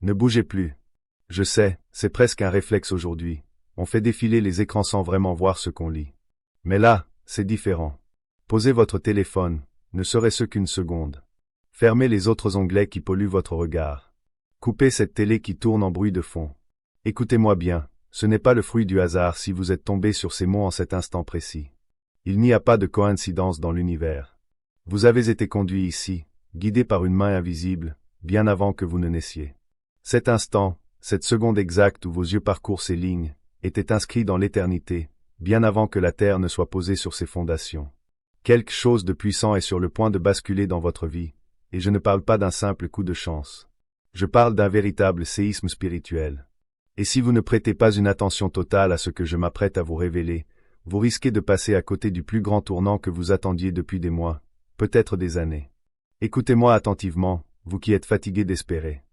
Ne bougez plus. Je sais, c'est presque un réflexe aujourd'hui. On fait défiler les écrans sans vraiment voir ce qu'on lit. Mais là, c'est différent. Posez votre téléphone, ne serait-ce qu'une seconde. Fermez les autres onglets qui polluent votre regard. Coupez cette télé qui tourne en bruit de fond. Écoutez-moi bien, ce n'est pas le fruit du hasard si vous êtes tombé sur ces mots en cet instant précis. Il n'y a pas de coïncidence dans l'univers. Vous avez été conduit ici, guidé par une main invisible, bien avant que vous ne naissiez. Cet instant, cette seconde exacte où vos yeux parcourent ces lignes, était inscrit dans l'éternité, bien avant que la terre ne soit posée sur ses fondations. Quelque chose de puissant est sur le point de basculer dans votre vie, et je ne parle pas d'un simple coup de chance. Je parle d'un véritable séisme spirituel. Et si vous ne prêtez pas une attention totale à ce que je m'apprête à vous révéler, vous risquez de passer à côté du plus grand tournant que vous attendiez depuis des mois, peut-être des années. Écoutez-moi attentivement, vous qui êtes fatigués d'espérer.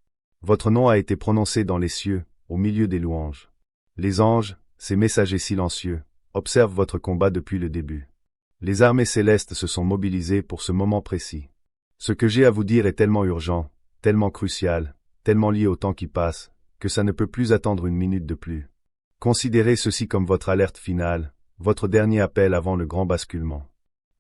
Votre nom a été prononcé dans les cieux, au milieu des louanges. Les anges, ces messagers silencieux, observent votre combat depuis le début. Les armées célestes se sont mobilisées pour ce moment précis. Ce que j'ai à vous dire est tellement urgent, tellement crucial, tellement lié au temps qui passe, que ça ne peut plus attendre une minute de plus. Considérez ceci comme votre alerte finale, votre dernier appel avant le grand basculement.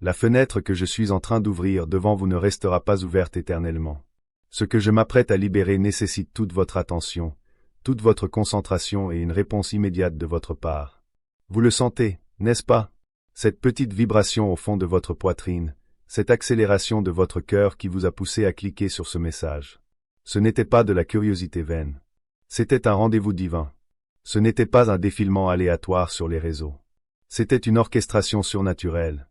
La fenêtre que je suis en train d'ouvrir devant vous ne restera pas ouverte éternellement. Ce que je m'apprête à libérer nécessite toute votre attention, toute votre concentration et une réponse immédiate de votre part. Vous le sentez, n'est-ce pas? Cette petite vibration au fond de votre poitrine, cette accélération de votre cœur qui vous a poussé à cliquer sur ce message. Ce n'était pas de la curiosité vaine. C'était un rendez-vous divin. Ce n'était pas un défilement aléatoire sur les réseaux. C'était une orchestration surnaturelle.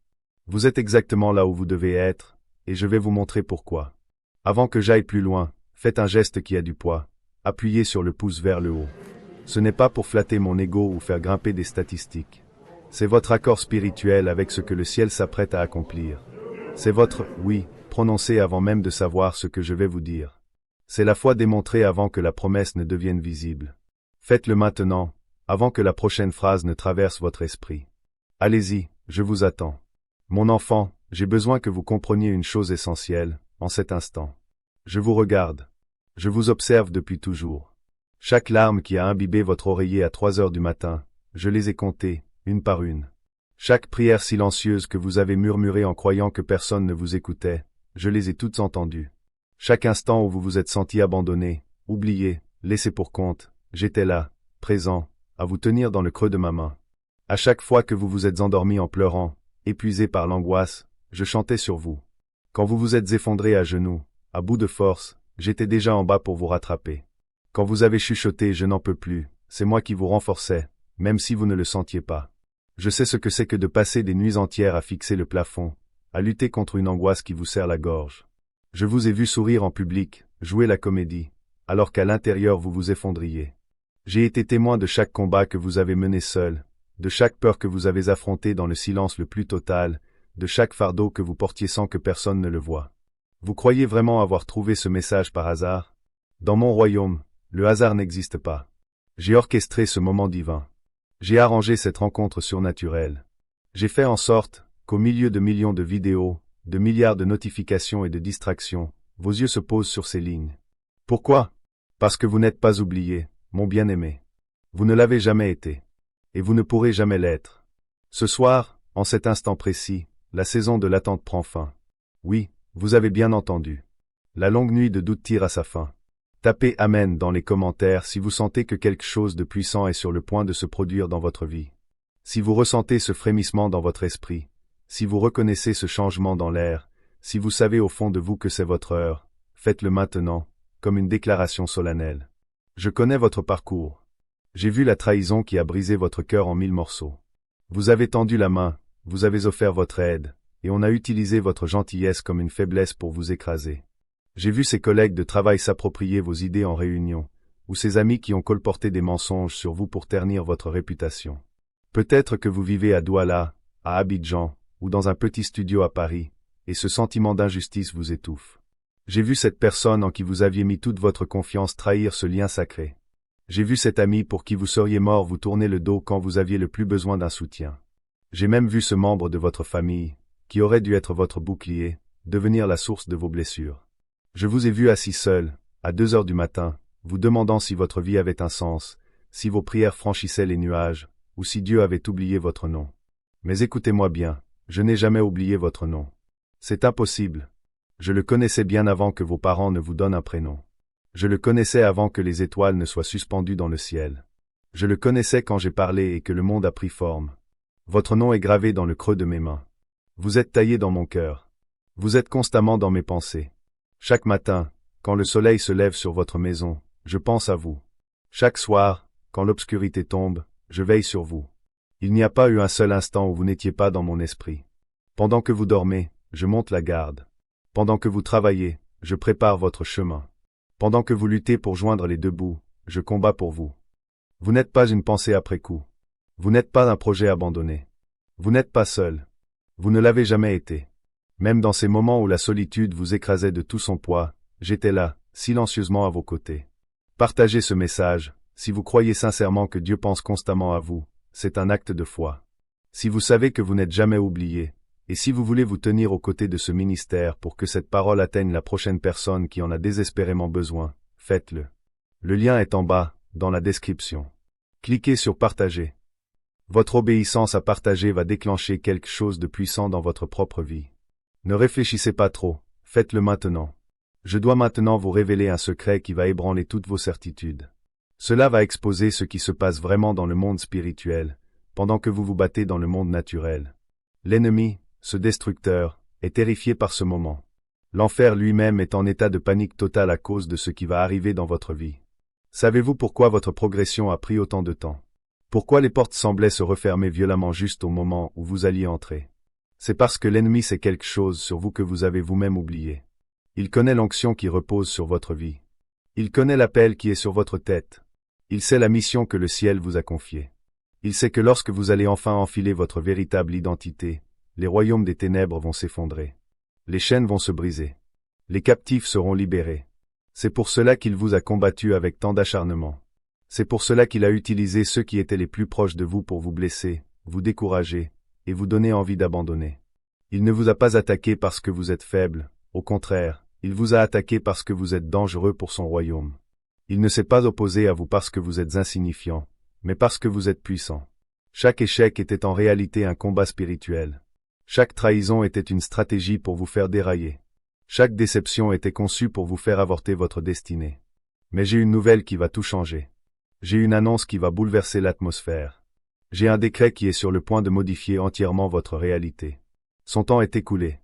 Vous êtes exactement là où vous devez être, et je vais vous montrer pourquoi. Avant que j'aille plus loin, faites un geste qui a du poids. Appuyez sur le pouce vers le haut. Ce n'est pas pour flatter mon ego ou faire grimper des statistiques. C'est votre accord spirituel avec ce que le ciel s'apprête à accomplir. C'est votre « oui » prononcé avant même de savoir ce que je vais vous dire. C'est la foi démontrée avant que la promesse ne devienne visible. Faites-le maintenant, avant que la prochaine phrase ne traverse votre esprit. Allez-y, je vous attends. Mon enfant, j'ai besoin que vous compreniez une chose essentielle, en cet instant. Je vous regarde. Je vous observe depuis toujours. Chaque larme qui a imbibé votre oreiller à 3 heures du matin, je les ai comptées, une par une. Chaque prière silencieuse que vous avez murmurée en croyant que personne ne vous écoutait, je les ai toutes entendues. Chaque instant où vous vous êtes senti abandonné, oublié, laissé pour compte, j'étais là, présent, à vous tenir dans le creux de ma main. À chaque fois que vous vous êtes endormi en pleurant, épuisé par l'angoisse, je chantais sur vous. Quand vous vous êtes effondré à genoux, à bout de force, j'étais déjà en bas pour vous rattraper. Quand vous avez chuchoté « je n'en peux plus », c'est moi qui vous renforçais, même si vous ne le sentiez pas. Je sais ce que c'est que de passer des nuits entières à fixer le plafond, à lutter contre une angoisse qui vous serre la gorge. Je vous ai vu sourire en public, jouer la comédie, alors qu'à l'intérieur vous vous effondriez. J'ai été témoin de chaque combat que vous avez mené seul, de chaque peur que vous avez affrontée dans le silence le plus total, de chaque fardeau que vous portiez sans que personne ne le voie. Vous croyez vraiment avoir trouvé ce message par hasard? Dans mon royaume, le hasard n'existe pas. J'ai orchestré ce moment divin. J'ai arrangé cette rencontre surnaturelle. J'ai fait en sorte qu'au milieu de millions de vidéos, de milliards de notifications et de distractions, vos yeux se posent sur ces lignes. Pourquoi? Parce que vous n'êtes pas oublié, mon bien-aimé. Vous ne l'avez jamais été. Et vous ne pourrez jamais l'être. Ce soir, en cet instant précis, la saison de l'attente prend fin. Oui, vous avez bien entendu. La longue nuit de doute tire à sa fin. Tapez Amen dans les commentaires si vous sentez que quelque chose de puissant est sur le point de se produire dans votre vie. Si vous ressentez ce frémissement dans votre esprit, si vous reconnaissez ce changement dans l'air, si vous savez au fond de vous que c'est votre heure, faites-le maintenant, comme une déclaration solennelle. Je connais votre parcours. J'ai vu la trahison qui a brisé votre cœur en 1000 morceaux. Vous avez tendu la main, vous avez offert votre aide, et on a utilisé votre gentillesse comme une faiblesse pour vous écraser. J'ai vu ces collègues de travail s'approprier vos idées en réunion, ou ces amis qui ont colporté des mensonges sur vous pour ternir votre réputation. Peut-être que vous vivez à Douala, à Abidjan, ou dans un petit studio à Paris, et ce sentiment d'injustice vous étouffe. J'ai vu cette personne en qui vous aviez mis toute votre confiance trahir ce lien sacré. J'ai vu cet ami pour qui vous seriez mort vous tourner le dos quand vous aviez le plus besoin d'un soutien. J'ai même vu ce membre de votre famille, qui aurait dû être votre bouclier, devenir la source de vos blessures. Je vous ai vu assis seul, à 2 heures du matin, vous demandant si votre vie avait un sens, si vos prières franchissaient les nuages, ou si Dieu avait oublié votre nom. Mais écoutez-moi bien, je n'ai jamais oublié votre nom. C'est impossible. Je le connaissais bien avant que vos parents ne vous donnent un prénom. Je le connaissais avant que les étoiles ne soient suspendues dans le ciel. Je le connaissais quand j'ai parlé et que le monde a pris forme. Votre nom est gravé dans le creux de mes mains. Vous êtes taillé dans mon cœur. Vous êtes constamment dans mes pensées. Chaque matin, quand le soleil se lève sur votre maison, je pense à vous. Chaque soir, quand l'obscurité tombe, je veille sur vous. Il n'y a pas eu un seul instant où vous n'étiez pas dans mon esprit. Pendant que vous dormez, je monte la garde. Pendant que vous travaillez, je prépare votre chemin. Pendant que vous luttez pour joindre les deux bouts, je combats pour vous. Vous n'êtes pas une pensée après coup. Vous n'êtes pas un projet abandonné. Vous n'êtes pas seul. Vous ne l'avez jamais été. Même dans ces moments où la solitude vous écrasait de tout son poids, j'étais là, silencieusement à vos côtés. Partagez ce message, si vous croyez sincèrement que Dieu pense constamment à vous, c'est un acte de foi. Si vous savez que vous n'êtes jamais oublié, et si vous voulez vous tenir aux côtés de ce ministère pour que cette parole atteigne la prochaine personne qui en a désespérément besoin, faites-le. Le lien est en bas, dans la description. Cliquez sur partager. Votre obéissance à partager va déclencher quelque chose de puissant dans votre propre vie. Ne réfléchissez pas trop, faites-le maintenant. Je dois maintenant vous révéler un secret qui va ébranler toutes vos certitudes. Cela va exposer ce qui se passe vraiment dans le monde spirituel, pendant que vous vous battez dans le monde naturel. L'ennemi, ce destructeur, est terrifié par ce moment. L'enfer lui-même est en état de panique totale à cause de ce qui va arriver dans votre vie. Savez-vous pourquoi votre progression a pris autant de temps? Pourquoi les portes semblaient se refermer violemment juste au moment où vous alliez entrer? C'est parce que l'ennemi sait quelque chose sur vous que vous avez vous-même oublié. Il connaît l'onction qui repose sur votre vie. Il connaît l'appel qui est sur votre tête. Il sait la mission que le ciel vous a confiée. Il sait que lorsque vous allez enfin enfiler votre véritable identité, les royaumes des ténèbres vont s'effondrer. Les chaînes vont se briser. Les captifs seront libérés. C'est pour cela qu'il vous a combattu avec tant d'acharnement. C'est pour cela qu'il a utilisé ceux qui étaient les plus proches de vous pour vous blesser, vous décourager, et vous donner envie d'abandonner. Il ne vous a pas attaqué parce que vous êtes faible, au contraire, il vous a attaqué parce que vous êtes dangereux pour son royaume. Il ne s'est pas opposé à vous parce que vous êtes insignifiant, mais parce que vous êtes puissant. Chaque échec était en réalité un combat spirituel. Chaque trahison était une stratégie pour vous faire dérailler. Chaque déception était conçue pour vous faire avorter votre destinée. Mais j'ai une nouvelle qui va tout changer. J'ai une annonce qui va bouleverser l'atmosphère. J'ai un décret qui est sur le point de modifier entièrement votre réalité. Son temps est écoulé.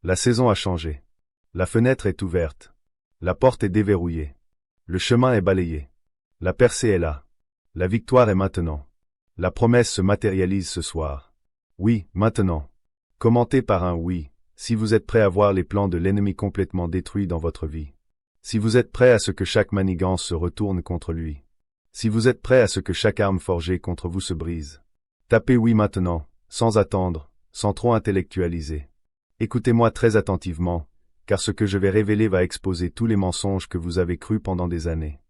La saison a changé. La fenêtre est ouverte. La porte est déverrouillée. Le chemin est balayé. La percée est là. La victoire est maintenant. La promesse se matérialise ce soir. Oui, maintenant. Commentez par un oui, si vous êtes prêt à voir les plans de l'ennemi complètement détruits dans votre vie. Si vous êtes prêt à ce que chaque manigance se retourne contre lui. Si vous êtes prêt à ce que chaque arme forgée contre vous se brise. Tapez oui maintenant, sans attendre, sans trop intellectualiser. Écoutez-moi très attentivement, car ce que je vais révéler va exposer tous les mensonges que vous avez crus pendant des années.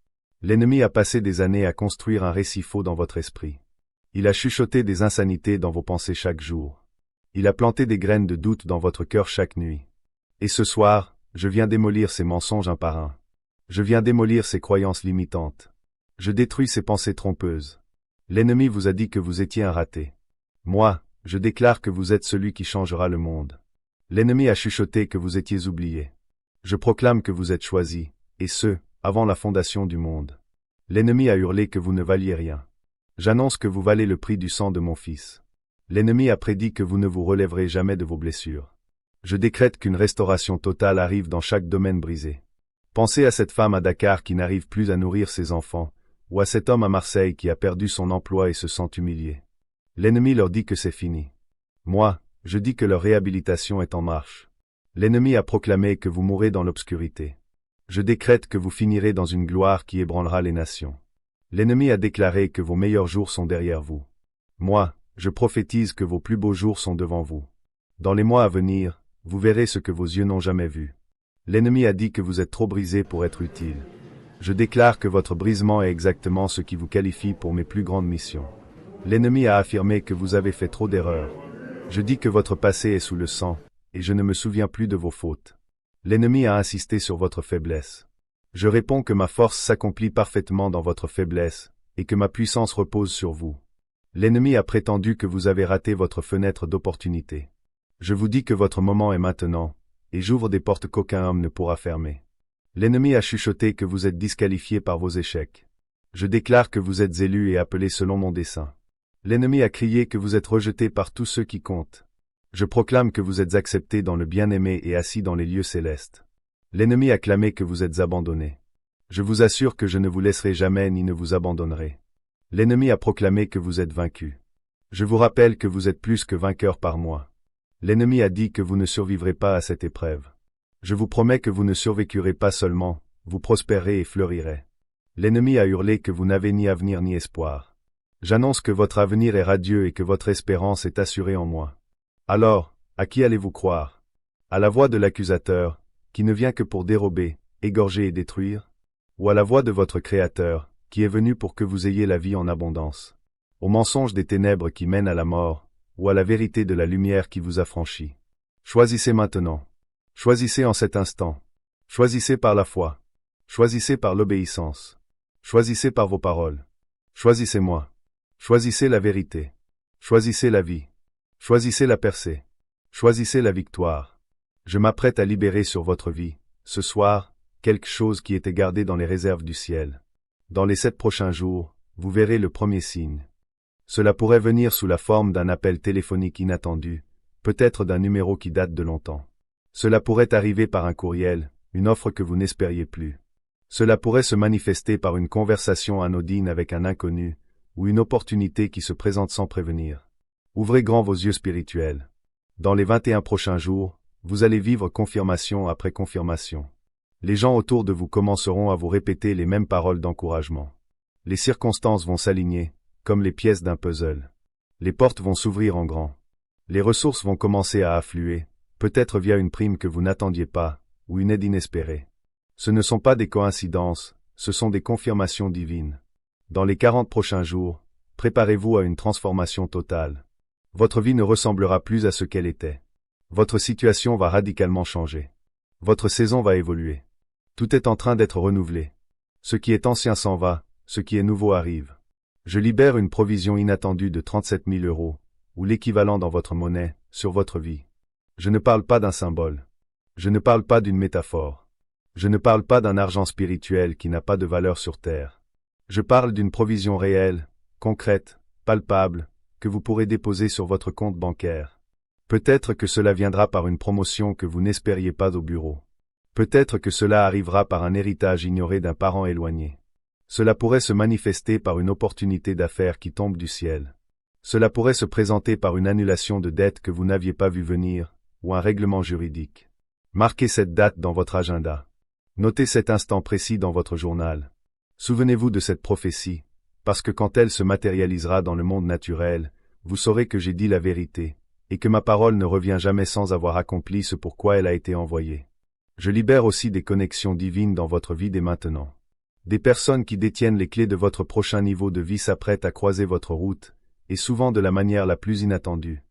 L'ennemi a passé des années à construire un récit faux dans votre esprit. Il a chuchoté des insanités dans vos pensées chaque jour. Il a planté des graines de doute dans votre cœur chaque nuit. Et ce soir, je viens démolir ces mensonges un par un. Je viens démolir ces croyances limitantes. Je détruis ces pensées trompeuses. L'ennemi vous a dit que vous étiez un raté. Moi, je déclare que vous êtes celui qui changera le monde. L'ennemi a chuchoté que vous étiez oublié. Je proclame que vous êtes choisi, et ce, avant la fondation du monde. L'ennemi a hurlé que vous ne valiez rien. J'annonce que vous valez le prix du sang de mon Fils. L'ennemi a prédit que vous ne vous relèverez jamais de vos blessures. Je décrète qu'une restauration totale arrive dans chaque domaine brisé. Pensez à cette femme à Dakar qui n'arrive plus à nourrir ses enfants, ou à cet homme à Marseille qui a perdu son emploi et se sent humilié. L'ennemi leur dit que c'est fini. Moi, je dis que leur réhabilitation est en marche. L'ennemi a proclamé que vous mourrez dans l'obscurité. Je décrète que vous finirez dans une gloire qui ébranlera les nations. L'ennemi a déclaré que vos meilleurs jours sont derrière vous. Moi, je prophétise que vos plus beaux jours sont devant vous. Dans les mois à venir, vous verrez ce que vos yeux n'ont jamais vu. L'ennemi a dit que vous êtes trop brisé pour être utile. Je déclare que votre brisement est exactement ce qui vous qualifie pour mes plus grandes missions. L'ennemi a affirmé que vous avez fait trop d'erreurs. Je dis que votre passé est sous le sang, et je ne me souviens plus de vos fautes. L'ennemi a insisté sur votre faiblesse. Je réponds que ma force s'accomplit parfaitement dans votre faiblesse, et que ma puissance repose sur vous. L'ennemi a prétendu que vous avez raté votre fenêtre d'opportunité. Je vous dis que votre moment est maintenant, et j'ouvre des portes qu'aucun homme ne pourra fermer. L'ennemi a chuchoté que vous êtes disqualifié par vos échecs. Je déclare que vous êtes élu et appelé selon mon dessein. L'ennemi a crié que vous êtes rejeté par tous ceux qui comptent. Je proclame que vous êtes accepté dans le bien-aimé et assis dans les lieux célestes. L'ennemi a clamé que vous êtes abandonné. Je vous assure que je ne vous laisserai jamais ni ne vous abandonnerai. L'ennemi a proclamé que vous êtes vaincu. Je vous rappelle que vous êtes plus que vainqueur par moi. L'ennemi a dit que vous ne survivrez pas à cette épreuve. Je vous promets que vous ne survécurez pas seulement, vous prospérerez et fleurirez. L'ennemi a hurlé que vous n'avez ni avenir ni espoir. J'annonce que votre avenir est radieux et que votre espérance est assurée en moi. Alors, à qui allez-vous croire? À la voix de l'accusateur, qui ne vient que pour dérober, égorger et détruire? Ou à la voix de votre Créateur, qui est venu pour que vous ayez la vie en abondance? Au mensonge des ténèbres qui mènent à la mort, ou à la vérité de la lumière qui vous affranchit? Choisissez maintenant. Choisissez en cet instant. Choisissez par la foi. Choisissez par l'obéissance. Choisissez par vos paroles. Choisissez-moi. Choisissez la vérité. Choisissez la vie. Choisissez la percée. Choisissez la victoire. Je m'apprête à libérer sur votre vie, ce soir, quelque chose qui était gardé dans les réserves du ciel. Dans les 7 prochains jours, vous verrez le premier signe. Cela pourrait venir sous la forme d'un appel téléphonique inattendu, peut-être d'un numéro qui date de longtemps. Cela pourrait arriver par un courriel, une offre que vous n'espériez plus. Cela pourrait se manifester par une conversation anodine avec un inconnu, ou une opportunité qui se présente sans prévenir. Ouvrez grand vos yeux spirituels. Dans les 21 prochains jours, vous allez vivre confirmation après confirmation. Les gens autour de vous commenceront à vous répéter les mêmes paroles d'encouragement. Les circonstances vont s'aligner, comme les pièces d'un puzzle. Les portes vont s'ouvrir en grand. Les ressources vont commencer à affluer, peut-être via une prime que vous n'attendiez pas, ou une aide inespérée. Ce ne sont pas des coïncidences, ce sont des confirmations divines. Dans les 40 prochains jours, préparez-vous à une transformation totale. Votre vie ne ressemblera plus à ce qu'elle était. Votre situation va radicalement changer. Votre saison va évoluer. Tout est en train d'être renouvelé. Ce qui est ancien s'en va, ce qui est nouveau arrive. Je libère une provision inattendue de 37 000 €, ou l'équivalent dans votre monnaie, sur votre vie. Je ne parle pas d'un symbole. Je ne parle pas d'une métaphore. Je ne parle pas d'un argent spirituel qui n'a pas de valeur sur terre. Je parle d'une provision réelle, concrète, palpable, que vous pourrez déposer sur votre compte bancaire. Peut-être que cela viendra par une promotion que vous n'espériez pas au bureau. Peut-être que cela arrivera par un héritage ignoré d'un parent éloigné. Cela pourrait se manifester par une opportunité d'affaires qui tombe du ciel. Cela pourrait se présenter par une annulation de dette que vous n'aviez pas vu venir, ou un règlement juridique. Marquez cette date dans votre agenda. Notez cet instant précis dans votre journal. Souvenez-vous de cette prophétie, parce que quand elle se matérialisera dans le monde naturel, vous saurez que j'ai dit la vérité, et que ma parole ne revient jamais sans avoir accompli ce pourquoi elle a été envoyée. Je libère aussi des connexions divines dans votre vie dès maintenant. Des personnes qui détiennent les clés de votre prochain niveau de vie s'apprêtent à croiser votre route, et souvent de la manière la plus inattendue.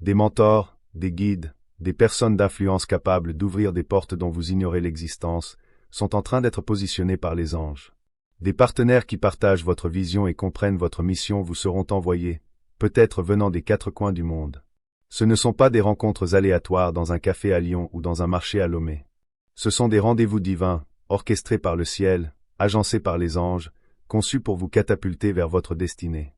Des mentors, des guides, des personnes d'influence capables d'ouvrir des portes dont vous ignorez l'existence, sont en train d'être positionnés par les anges. Des partenaires qui partagent votre vision et comprennent votre mission vous seront envoyés, peut-être venant des 4 coins du monde. Ce ne sont pas des rencontres aléatoires dans un café à Lyon ou dans un marché à Lomé. Ce sont des rendez-vous divins, orchestrés par le ciel, agencés par les anges, conçus pour vous catapulter vers votre destinée.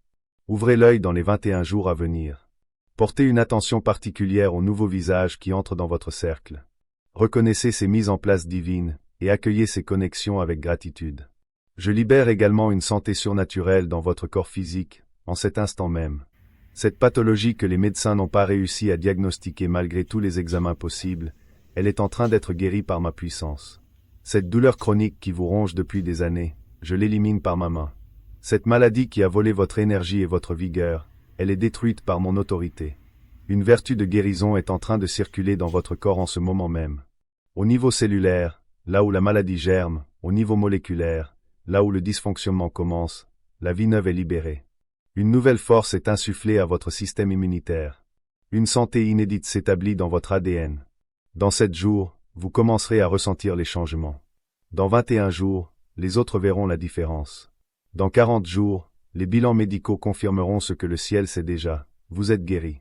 Ouvrez l'œil dans les 21 jours à venir. Portez une attention particulière aux nouveaux visages qui entrent dans votre cercle. Reconnaissez ces mises en place divines, et accueillez ces connexions avec gratitude. Je libère également une santé surnaturelle dans votre corps physique, en cet instant même. Cette pathologie que les médecins n'ont pas réussi à diagnostiquer malgré tous les examens possibles, elle est en train d'être guérie par ma puissance. Cette douleur chronique qui vous ronge depuis des années, je l'élimine par ma main. Cette maladie qui a volé votre énergie et votre vigueur, elle est détruite par mon autorité. Une vertu de guérison est en train de circuler dans votre corps en ce moment même. Au niveau cellulaire, là où la maladie germe, au niveau moléculaire, là où le dysfonctionnement commence, la vie neuve est libérée. Une nouvelle force est insufflée à votre système immunitaire. Une santé inédite s'établit dans votre ADN. Dans 7 jours, vous commencerez à ressentir les changements. Dans 21 jours, les autres verront la différence. Dans 40 jours, les bilans médicaux confirmeront ce que le ciel sait déjà. Vous êtes guéri.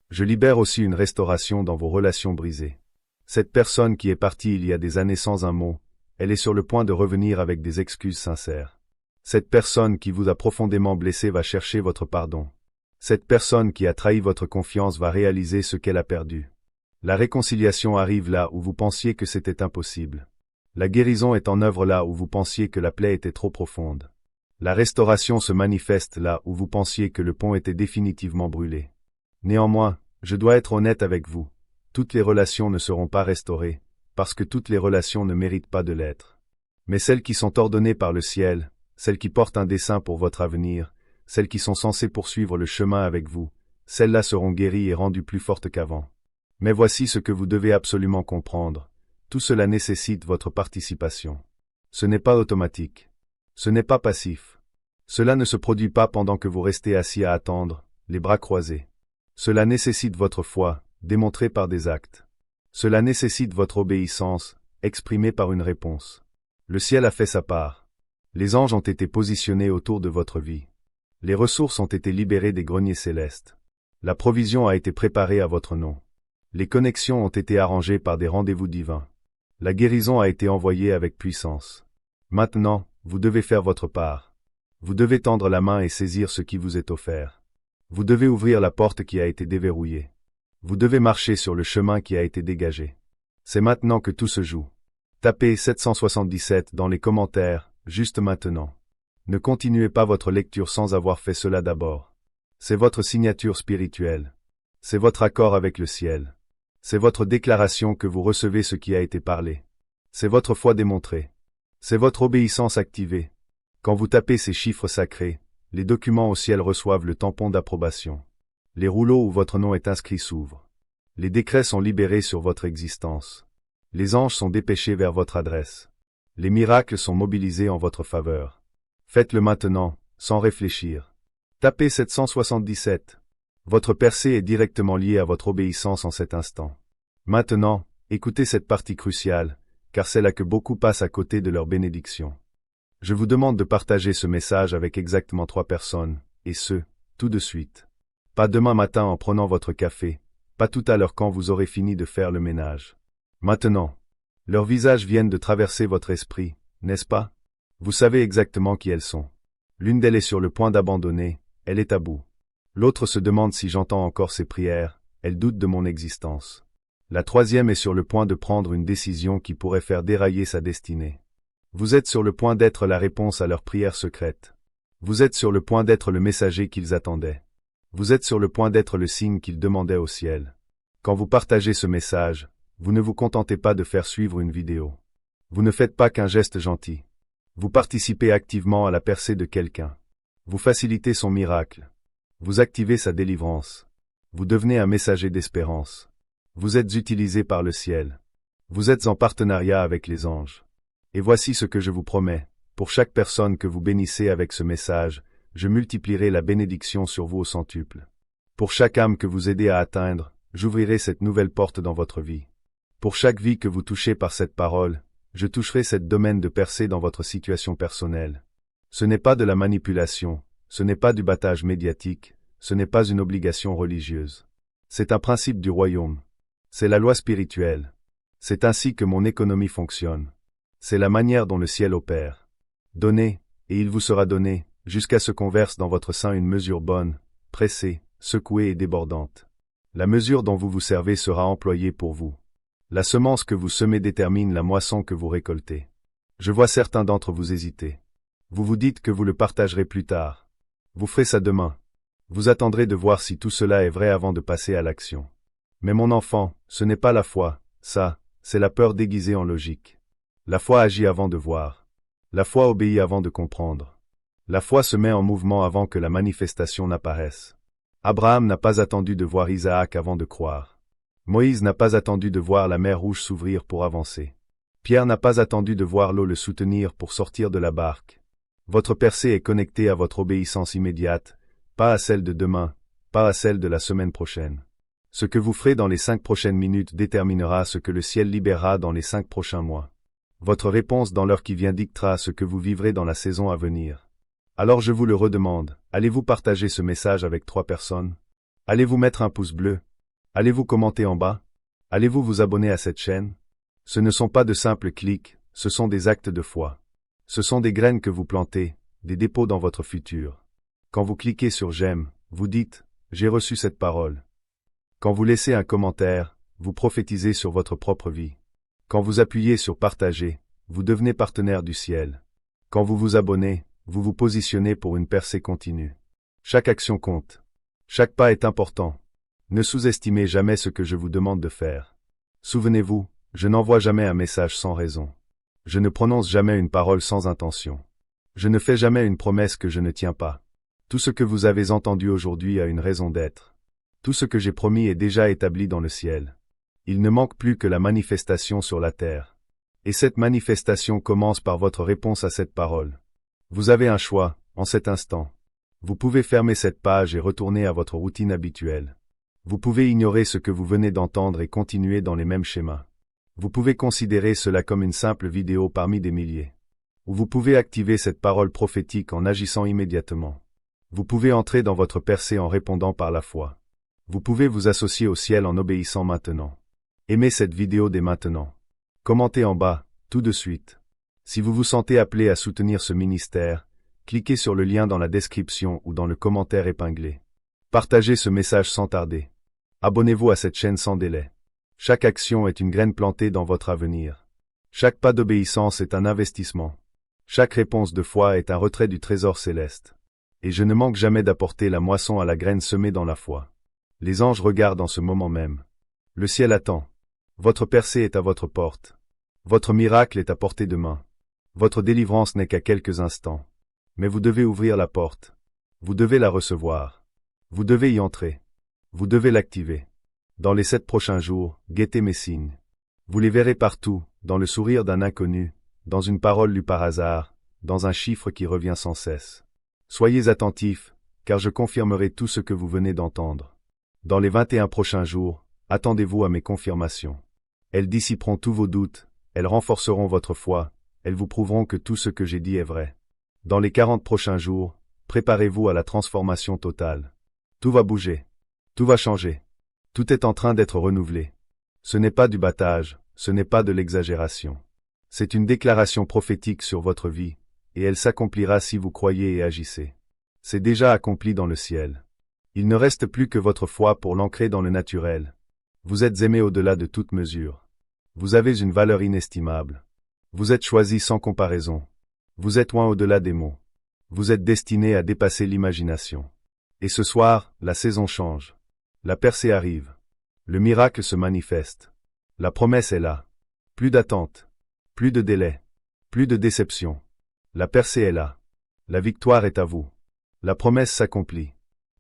Je libère aussi une restauration dans vos relations brisées. Cette personne qui est partie il y a des années sans un mot, elle est sur le point de revenir avec des excuses sincères. Cette personne qui vous a profondément blessé va chercher votre pardon. Cette personne qui a trahi votre confiance va réaliser ce qu'elle a perdu. La réconciliation arrive là où vous pensiez que c'était impossible. La guérison est en œuvre là où vous pensiez que la plaie était trop profonde. La restauration se manifeste là où vous pensiez que le pont était définitivement brûlé. Néanmoins, je dois être honnête avec vous. Toutes les relations ne seront pas restaurées, parce que toutes les relations ne méritent pas de l'être. Mais celles qui sont ordonnées par le ciel, celles qui portent un dessein pour votre avenir, celles qui sont censées poursuivre le chemin avec vous, celles-là seront guéries et rendues plus fortes qu'avant. Mais voici ce que vous devez absolument comprendre. Tout cela nécessite votre participation. Ce n'est pas automatique. Ce n'est pas passif. Cela ne se produit pas pendant que vous restez assis à attendre, les bras croisés. Cela nécessite votre foi, démontrée par des actes. Cela nécessite votre obéissance, exprimée par une réponse. Le ciel a fait sa part. Les anges ont été positionnés autour de votre vie. Les ressources ont été libérées des greniers célestes. La provision a été préparée à votre nom. Les connexions ont été arrangées par des rendez-vous divins. La guérison a été envoyée avec puissance. Maintenant, vous devez faire votre part. Vous devez tendre la main et saisir ce qui vous est offert. Vous devez ouvrir la porte qui a été déverrouillée. Vous devez marcher sur le chemin qui a été dégagé. C'est maintenant que tout se joue. Tapez 777 dans les commentaires, juste maintenant. Ne continuez pas votre lecture sans avoir fait cela d'abord. C'est votre signature spirituelle. C'est votre accord avec le ciel. C'est votre déclaration que vous recevez ce qui a été parlé. C'est votre foi démontrée. C'est votre obéissance activée. Quand vous tapez ces chiffres sacrés, les documents au ciel reçoivent le tampon d'approbation. Les rouleaux où votre nom est inscrit s'ouvrent. Les décrets sont libérés sur votre existence. Les anges sont dépêchés vers votre adresse. Les miracles sont mobilisés en votre faveur. Faites-le maintenant, sans réfléchir. Tapez 777. Votre percée est directement liée à votre obéissance en cet instant. Maintenant, écoutez cette partie cruciale, car c'est là que beaucoup passent à côté de leur bénédiction. Je vous demande de partager ce message avec exactement 3 personnes, et ce, tout de suite. Pas demain matin en prenant votre café, pas tout à l'heure quand vous aurez fini de faire le ménage. Maintenant. Leurs visages viennent de traverser votre esprit, n'est-ce pas? Vous savez exactement qui elles sont. L'une d'elles est sur le point d'abandonner, elle est à bout. L'autre se demande si j'entends encore ses prières, elle doute de mon existence. La troisième est sur le point de prendre une décision qui pourrait faire dérailler sa destinée. Vous êtes sur le point d'être la réponse à leurs prières secrètes. Vous êtes sur le point d'être le messager qu'ils attendaient. Vous êtes sur le point d'être le signe qu'ils demandaient au ciel. Quand vous partagez ce message, vous ne vous contentez pas de faire suivre une vidéo. Vous ne faites pas qu'un geste gentil. Vous participez activement à la percée de quelqu'un. Vous facilitez son miracle. Vous activez sa délivrance. Vous devenez un messager d'espérance. Vous êtes utilisé par le ciel. Vous êtes en partenariat avec les anges. Et voici ce que je vous promets. Pour chaque personne que vous bénissez avec ce message, je multiplierai la bénédiction sur vous au centuple. Pour chaque âme que vous aidez à atteindre, j'ouvrirai cette nouvelle porte dans votre vie. Pour chaque vie que vous touchez par cette parole, je toucherai cette domaine de percée dans votre situation personnelle. Ce n'est pas de la manipulation, ce n'est pas du battage médiatique, ce n'est pas une obligation religieuse. C'est un principe du royaume. C'est la loi spirituelle. C'est ainsi que mon économie fonctionne. C'est la manière dont le ciel opère. Donnez, et il vous sera donné, jusqu'à ce qu'on verse dans votre sein une mesure bonne, pressée, secouée et débordante. La mesure dont vous vous servez sera employée pour vous. La semence que vous semez détermine la moisson que vous récoltez. Je vois certains d'entre vous hésiter. Vous vous dites que vous le partagerez plus tard. Vous ferez ça demain. Vous attendrez de voir si tout cela est vrai avant de passer à l'action. Mais mon enfant, ce n'est pas la foi, ça, c'est la peur déguisée en logique. La foi agit avant de voir. La foi obéit avant de comprendre. La foi se met en mouvement avant que la manifestation n'apparaisse. Abraham n'a pas attendu de voir Isaac avant de croire. Moïse n'a pas attendu de voir la mer Rouge s'ouvrir pour avancer. Pierre n'a pas attendu de voir l'eau le soutenir pour sortir de la barque. Votre percée est connectée à votre obéissance immédiate, pas à celle de demain, pas à celle de la semaine prochaine. Ce que vous ferez dans les 5 prochaines minutes déterminera ce que le ciel libérera dans les 5 prochains mois. Votre réponse dans l'heure qui vient dictera ce que vous vivrez dans la saison à venir. Alors je vous le redemande, allez-vous partager ce message avec 3 personnes? Allez-vous mettre un pouce bleu? Allez-vous commenter en bas? Allez-vous vous abonner à cette chaîne? Ce ne sont pas de simples clics, ce sont des actes de foi. Ce sont des graines que vous plantez, des dépôts dans votre futur. Quand vous cliquez sur j'aime, vous dites, j'ai reçu cette parole. Quand vous laissez un commentaire, vous prophétisez sur votre propre vie. Quand vous appuyez sur partager, vous devenez partenaire du ciel. Quand vous vous abonnez, vous vous positionnez pour une percée continue. Chaque action compte. Chaque pas est important. Ne sous-estimez jamais ce que je vous demande de faire. Souvenez-vous, je n'envoie jamais un message sans raison. Je ne prononce jamais une parole sans intention. Je ne fais jamais une promesse que je ne tiens pas. Tout ce que vous avez entendu aujourd'hui a une raison d'être. Tout ce que j'ai promis est déjà établi dans le ciel. Il ne manque plus que la manifestation sur la terre. Et cette manifestation commence par votre réponse à cette parole. Vous avez un choix, en cet instant. Vous pouvez fermer cette page et retourner à votre routine habituelle. Vous pouvez ignorer ce que vous venez d'entendre et continuer dans les mêmes schémas. Vous pouvez considérer cela comme une simple vidéo parmi des milliers. Ou vous pouvez activer cette parole prophétique en agissant immédiatement. Vous pouvez entrer dans votre percée en répondant par la foi. Vous pouvez vous associer au ciel en obéissant maintenant. Aimez cette vidéo dès maintenant. Commentez en bas, tout de suite. Si vous vous sentez appelé à soutenir ce ministère, cliquez sur le lien dans la description ou dans le commentaire épinglé. Partagez ce message sans tarder. Abonnez-vous à cette chaîne sans délai. Chaque action est une graine plantée dans votre avenir. Chaque pas d'obéissance est un investissement. Chaque réponse de foi est un retrait du trésor céleste. Et je ne manque jamais d'apporter la moisson à la graine semée dans la foi. Les anges regardent en ce moment même. Le ciel attend. Votre percée est à votre porte. Votre miracle est à portée de main. Votre délivrance n'est qu'à quelques instants. Mais vous devez ouvrir la porte. Vous devez la recevoir. Vous devez y entrer. Vous devez l'activer. Dans les 7 prochains jours, guettez mes signes. Vous les verrez partout, dans le sourire d'un inconnu, dans une parole lue par hasard, dans un chiffre qui revient sans cesse. Soyez attentifs, car je confirmerai tout ce que vous venez d'entendre. Dans les 21 prochains jours, attendez-vous à mes confirmations. Elles dissiperont tous vos doutes, elles renforceront votre foi, elles vous prouveront que tout ce que j'ai dit est vrai. Dans les 40 prochains jours, préparez-vous à la transformation totale. Tout va bouger. Tout va changer. Tout est en train d'être renouvelé. Ce n'est pas du battage, ce n'est pas de l'exagération. C'est une déclaration prophétique sur votre vie, et elle s'accomplira si vous croyez et agissez. C'est déjà accompli dans le ciel. Il ne reste plus que votre foi pour l'ancrer dans le naturel. Vous êtes aimé au-delà de toute mesure. Vous avez une valeur inestimable. Vous êtes choisi sans comparaison. Vous êtes loin au-delà des mots. Vous êtes destiné à dépasser l'imagination. Et ce soir, la saison change. La percée arrive. Le miracle se manifeste. La promesse est là. Plus d'attente. Plus de délai. Plus de déception. La percée est là. La victoire est à vous. La promesse s'accomplit.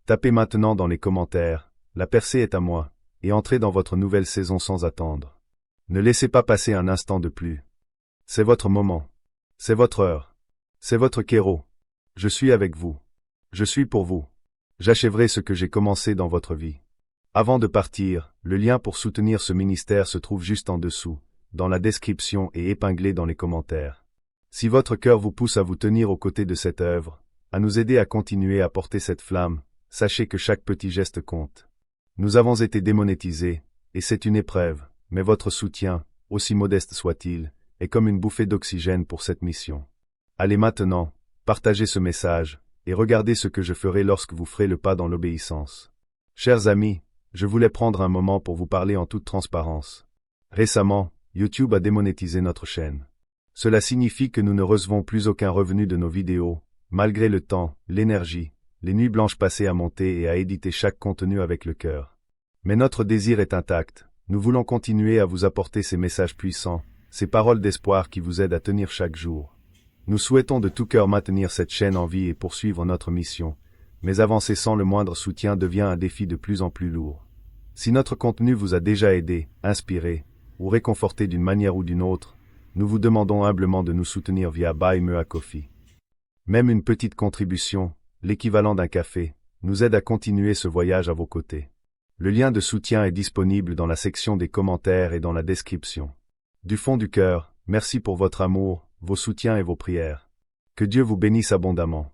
Tapez maintenant dans les commentaires, la percée est à moi, et entrez dans votre nouvelle saison sans attendre. Ne laissez pas passer un instant de plus. C'est votre moment. C'est votre heure. C'est votre kéro. Je suis avec vous. Je suis pour vous. J'achèverai ce que j'ai commencé dans votre vie. Avant de partir, le lien pour soutenir ce ministère se trouve juste en dessous, dans la description et épinglé dans les commentaires. Si votre cœur vous pousse à vous tenir aux côtés de cette œuvre, à nous aider à continuer à porter cette flamme, sachez que chaque petit geste compte. Nous avons été démonétisés, et c'est une épreuve, mais votre soutien, aussi modeste soit-il, est comme une bouffée d'oxygène pour cette mission. Allez maintenant, partagez ce message, et regardez ce que je ferai lorsque vous ferez le pas dans l'obéissance. Chers amis, je voulais prendre un moment pour vous parler en toute transparence. Récemment, YouTube a démonétisé notre chaîne. Cela signifie que nous ne recevons plus aucun revenu de nos vidéos, malgré le temps, l'énergie, les nuits blanches passées à monter et à éditer chaque contenu avec le cœur. Mais notre désir est intact, nous voulons continuer à vous apporter ces messages puissants, ces paroles d'espoir qui vous aident à tenir chaque jour. Nous souhaitons de tout cœur maintenir cette chaîne en vie et poursuivre notre mission, mais avancer sans le moindre soutien devient un défi de plus en plus lourd. Si notre contenu vous a déjà aidé, inspiré, ou réconforté d'une manière ou d'une autre, nous vous demandons humblement de nous soutenir via Buy Me a Coffee. Même une petite contribution, l'équivalent d'un café, nous aide à continuer ce voyage à vos côtés. Le lien de soutien est disponible dans la section des commentaires et dans la description. Du fond du cœur, Merci pour votre amour, vos soutiens et vos prières. Que Dieu vous bénisse abondamment.